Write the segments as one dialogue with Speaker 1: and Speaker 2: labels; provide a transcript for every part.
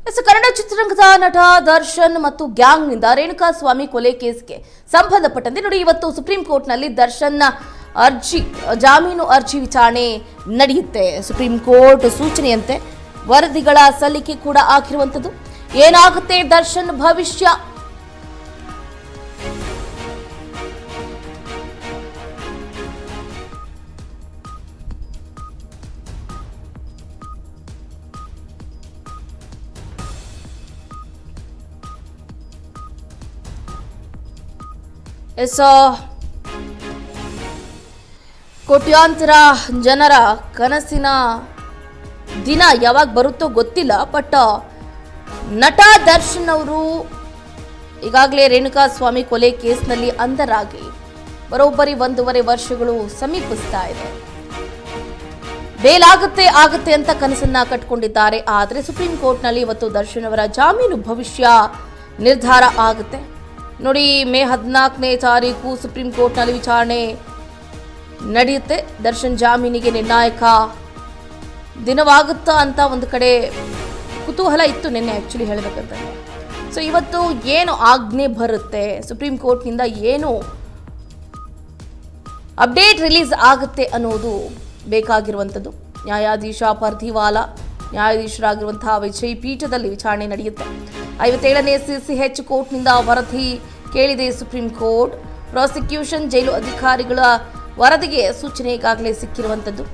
Speaker 1: ಕನ್ನಡ ಚಿತ್ರರಂಗದ ನಟ ದರ್ಶನ್ ಮತ್ತು ಗ್ಯಾಂಗ್ನಿಂದ ರೇಣುಕಾಸ್ವಾಮಿ ಕೊಲೆ ಕೇಸ್ಗೆ ಸಂಬಂಧಪಟ್ಟಂತೆ ನೋಡಿ ಇವತ್ತು ಸುಪ್ರೀಂ ಕೋರ್ಟ್ನಲ್ಲಿ ದರ್ಶನ್ ಜಾಮೀನು ಅರ್ಜಿ ವಿಚಾರಣೆ ನಡೆಯುತ್ತೆ. ಸುಪ್ರೀಂ ಕೋರ್ಟ್ ಸೂಚನೆಯಂತೆ ವರದಿಗಳ ಸಲ್ಲಿಕೆ ಕೂಡ ಆಗಿರುವಂತದ್ದು. ಏನಾಗುತ್ತೆ ದರ್ಶನ್ ಭವಿಷ್ಯ? ಕೋಟ್ಯಾಂತರ ಜನರ ಕನಸಿನ ದಿನ ಯಾವಾಗ ಬರುತ್ತೋ ಗೊತ್ತಿಲ್ಲ. ಬಟ್ ನಟ ದರ್ಶನ್ ಅವರು ಈಗಾಗಲೇ ರೇಣುಕಾಸ್ವಾಮಿ ಕೊಲೆ ಕೇಸ್ನಲ್ಲಿ ಅಂಧರಾಗಿ ಬರೋಬ್ಬರಿ 1.5 ವರ್ಷಗಳು ಸಮೀಪಿಸ್ತಾ ಇದೆ. ಬೇಲ್ ಆಗುತ್ತೆ ಅಂತ ಕನಸನ್ನ ಕಟ್ಕೊಂಡಿದ್ದಾರೆ. ಆದರೆ ಸುಪ್ರೀಂ ಕೋರ್ಟ್ನಲ್ಲಿ ಇವತ್ತು ದರ್ಶನ್ ಅವರ ಜಾಮೀನು ಭವಿಷ್ಯ ನಿರ್ಧಾರ ಆಗುತ್ತೆ. ನೋಡಿ, ಮೇ 14ನೇ ತಾರೀಕು ಸುಪ್ರೀಂ ಕೋರ್ಟ್ನಲ್ಲಿ ವಿಚಾರಣೆ ನಡೆಯುತ್ತೆ. ದರ್ಶನ್ ಜಾಮೀನಿಗೆ ನಿರ್ಣಾಯಕ ದಿನವಾಗುತ್ತಾ ಅಂತ ಒಂದು ಕಡೆ ಕುತೂಹಲ ಇತ್ತು ನಿನ್ನೆ ಆ್ಯಕ್ಚುಲಿ ಹೇಳಬೇಕಂತಂದ್ರೆ. ಸೊ ಇವತ್ತು ಏನು ಆಜ್ಞೆ ಬರುತ್ತೆ ಸುಪ್ರೀಂ ಕೋರ್ಟ್ನಿಂದ, ಏನು ಅಪ್ಡೇಟ್ ರಿಲೀಸ್ ಆಗುತ್ತೆ ಅನ್ನೋದು ಬೇಕಾಗಿರುವಂಥದ್ದು. ನ್ಯಾಯಾಧೀಶ ಪರ್ದಿವಾಲಾ ನ್ಯಾಯಾಧೀಶರಾಗಿರುವಂತಹ ವಿಜಯ್ ಪೀಠದಲ್ಲಿ ವಿಚಾರಣೆ ನಡೆಯುತ್ತೆ. 57ನೇ CCH ಕೋರ್ಟ್ನಿಂದ ವರದಿ ಕೇಳಿದೆ ಸುಪ್ರೀಂ ಕೋರ್ಟ್. ಪ್ರಾಸಿಕ್ಯೂಷನ್ ಜೈಲು ಅಧಿಕಾರಿಗಳ ವರದಿಗೆ ಸೂಚನೆ ಈಗಾಗಲೇ ಸಿಕ್ಕಿರುವಂಥದ್ದು.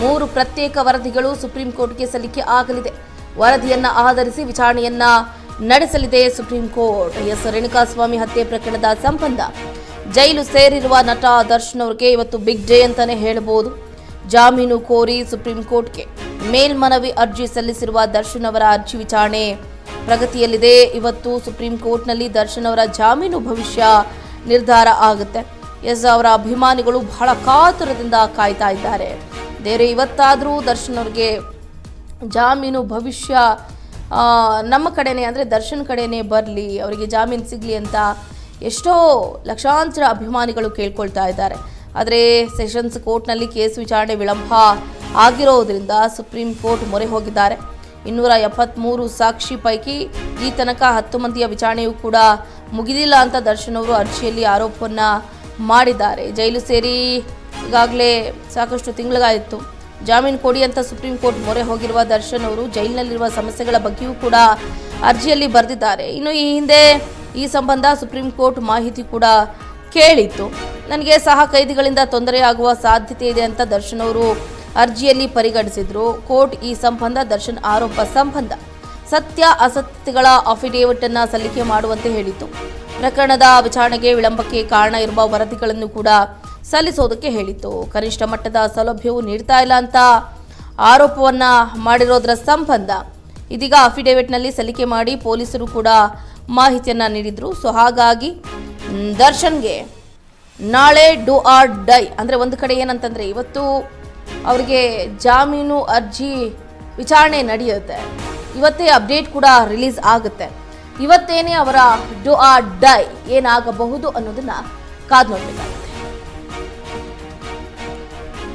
Speaker 1: 3 ಪ್ರತ್ಯೇಕ ವರದಿಗಳು ಸುಪ್ರೀಂ ಕೋರ್ಟ್ಗೆ ಸಲ್ಲಿಕೆ ಆಗಲಿದೆ. ವರದಿಯನ್ನ ಆಧರಿಸಿ ವಿಚಾರಣೆಯನ್ನ ನಡೆಸಲಿದೆ ಸುಪ್ರೀಂ ಕೋರ್ಟ್. ರೇಣುಕಾಸ್ವಾಮಿ ಹತ್ಯೆ ಪ್ರಕರಣದ ಸಂಬಂಧ ಜೈಲು ಸೇರಿರುವ ನಟ ದರ್ಶನ್ ಅವರಿಗೆ ಇವತ್ತು ಬಿಗ್ ಡೇ ಅಂತಾನೆ ಹೇಳಬಹುದು. ಜಾಮೀನು ಕೋರಿ ಸುಪ್ರೀಂ ಕೋರ್ಟ್ಗೆ ಮೇಲ್ಮನವಿ ಅರ್ಜಿ ಸಲ್ಲಿಸಿರುವ ದರ್ಶನ್ ಅವರ ಅರ್ಜಿ ವಿಚಾರಣೆ ಪ್ರಗತಿಯಲ್ಲಿದೆ. ಇವತ್ತು ಸುಪ್ರೀಂ ಕೋರ್ಟ್ನಲ್ಲಿ ದರ್ಶನ್ ಅವರ ಜಾಮೀನು ಭವಿಷ್ಯ ನಿರ್ಧಾರ ಆಗುತ್ತೆ. ಅವರ ಅಭಿಮಾನಿಗಳು ಬಹಳ ಕಾತುರದಿಂದ ಕಾಯ್ತಾ ಇದ್ದಾರೆ. ಬೇರೆ ಇವತ್ತಾದರೂ ದರ್ಶನ್ ಅವರಿಗೆ ಜಾಮೀನು ಭವಿಷ್ಯ ನಮ್ಮ ಕಡೆನೇ, ಅಂದರೆ ದರ್ಶನ್ ಕಡೆನೇ ಬರಲಿ, ಅವರಿಗೆ ಜಾಮೀನು ಸಿಗಲಿ ಅಂತ ಎಷ್ಟೋ ಲಕ್ಷಾಂತರ ಅಭಿಮಾನಿಗಳು ಕೇಳ್ಕೊಳ್ತಾ ಇದ್ದಾರೆ. ಆದರೆ ಸೆಷನ್ಸ್ ಕೋರ್ಟ್ನಲ್ಲಿ ಕೇಸ್ ವಿಚಾರಣೆ ವಿಳಂಬ ಆಗಿರೋದ್ರಿಂದ ಸುಪ್ರೀಂ ಕೋರ್ಟ್ ಮೊರೆ ಹೋಗಿದ್ದಾರೆ. 273 ಸಾಕ್ಷಿ ಪೈಕಿ ಈ ತನಕ 10 ಮಂದಿಯ ವಿಚಾರಣೆಯೂ ಕೂಡ ಮುಗಿದಿಲ್ಲ ಅಂತ ದರ್ಶನ್ ಅವರು ಅರ್ಜಿಯಲ್ಲಿ ಆರೋಪವನ್ನು ಮಾಡಿದ್ದಾರೆ. ಜೈಲು ಸೇರಿ ಈಗಾಗಲೇ ಸಾಕಷ್ಟು ತಿಂಗಳಾಯಿತು. ಜಾಮೀನು ಕೊಡಿ ಅಂತ ಸುಪ್ರೀಂ ಕೋರ್ಟ್ ಮೊರೆ ಹೋಗಿರುವ ದರ್ಶನ್ ಅವರು ಜೈಲಿನಲ್ಲಿರುವ ಸಮಸ್ಯೆಗಳ ಬಗ್ಗೆಯೂ ಕೂಡ ಅರ್ಜಿಯಲ್ಲಿ ಬರೆದಿದ್ದಾರೆ. ಇನ್ನು ಈ ಹಿಂದೆ ಈ ಸಂಬಂಧ ಸುಪ್ರೀಂ ಕೋರ್ಟ್ ಮಾಹಿತಿ ಕೂಡ ಕೇಳಿತ್ತು. ನನಗೆ ಸಹ ಕೈದಿಗಳಿಂದ ತೊಂದರೆಯಾಗುವ ಸಾಧ್ಯತೆ ಇದೆ ಅಂತ ದರ್ಶನ್ ಅವರು ಅರ್ಜಿಯಲ್ಲಿ ಪರಿಗಣಿಸಿದ್ರು. ಕೋರ್ಟ್ ಈ ಸಂಬಂಧ ದರ್ಶನ್ ಆರೋಪ ಸಂಬಂಧ ಸತ್ಯ ಅಸತ್ಯಗಳ ಅಫಿಡೇವಿಟ್ ಅನ್ನ ಸಲ್ಲಿಕೆ ಮಾಡುವಂತೆ ಹೇಳಿತ್ತು. ಪ್ರಕರಣದ ವಿಚಾರಣೆಗೆ ವಿಳಂಬಕ್ಕೆ ಕಾರಣ ಇರುವ ವರದಿಗಳನ್ನು ಕೂಡ ಸಲ್ಲಿಸೋದಕ್ಕೆ ಹೇಳಿತ್ತು. ಕನಿಷ್ಠ ಮಟ್ಟದ ಸೌಲಭ್ಯವು ನೀಡ್ತಾ ಇಲ್ಲ ಅಂತ ಆರೋಪವನ್ನ ಮಾಡಿರೋದ್ರ ಸಂಬಂಧ ಇದೀಗ ಅಫಿಡೇವಿಟ್ನಲ್ಲಿ ಸಲ್ಲಿಕೆ ಮಾಡಿ ಪೊಲೀಸರು ಕೂಡ ಮಾಹಿತಿಯನ್ನ ನೀಡಿದ್ರು. ಸೊ ಹಾಗಾಗಿ ದರ್ಶನ್ಗೆ ನಾಳೆ ಡೂ ಆರ್ ಡೈ, ಅಂದರೆ ಒಂದು ಕಡೆ ಏನಂತಂದ್ರೆ ಇವತ್ತು ಅವರಿಗೆ ಜಾಮೀನು ಅರ್ಜಿ ವಿಚಾರಣೆ ನಡೆಯುತ್ತೆ. ಇವತ್ತೇ ಅಪ್ಡೇಟ್ ಕೂಡ ರಿಲೀಸ್ ಆಗುತ್ತೆ. ಇವತ್ತೇನೆ ಅವರ ಡೂ ಆರ್ ಡೈ ಏನಾಗಬಹುದು ಅನ್ನೋದನ್ನ ಕಾದು ನೋಡಬೇಕಾಗುತ್ತೆ.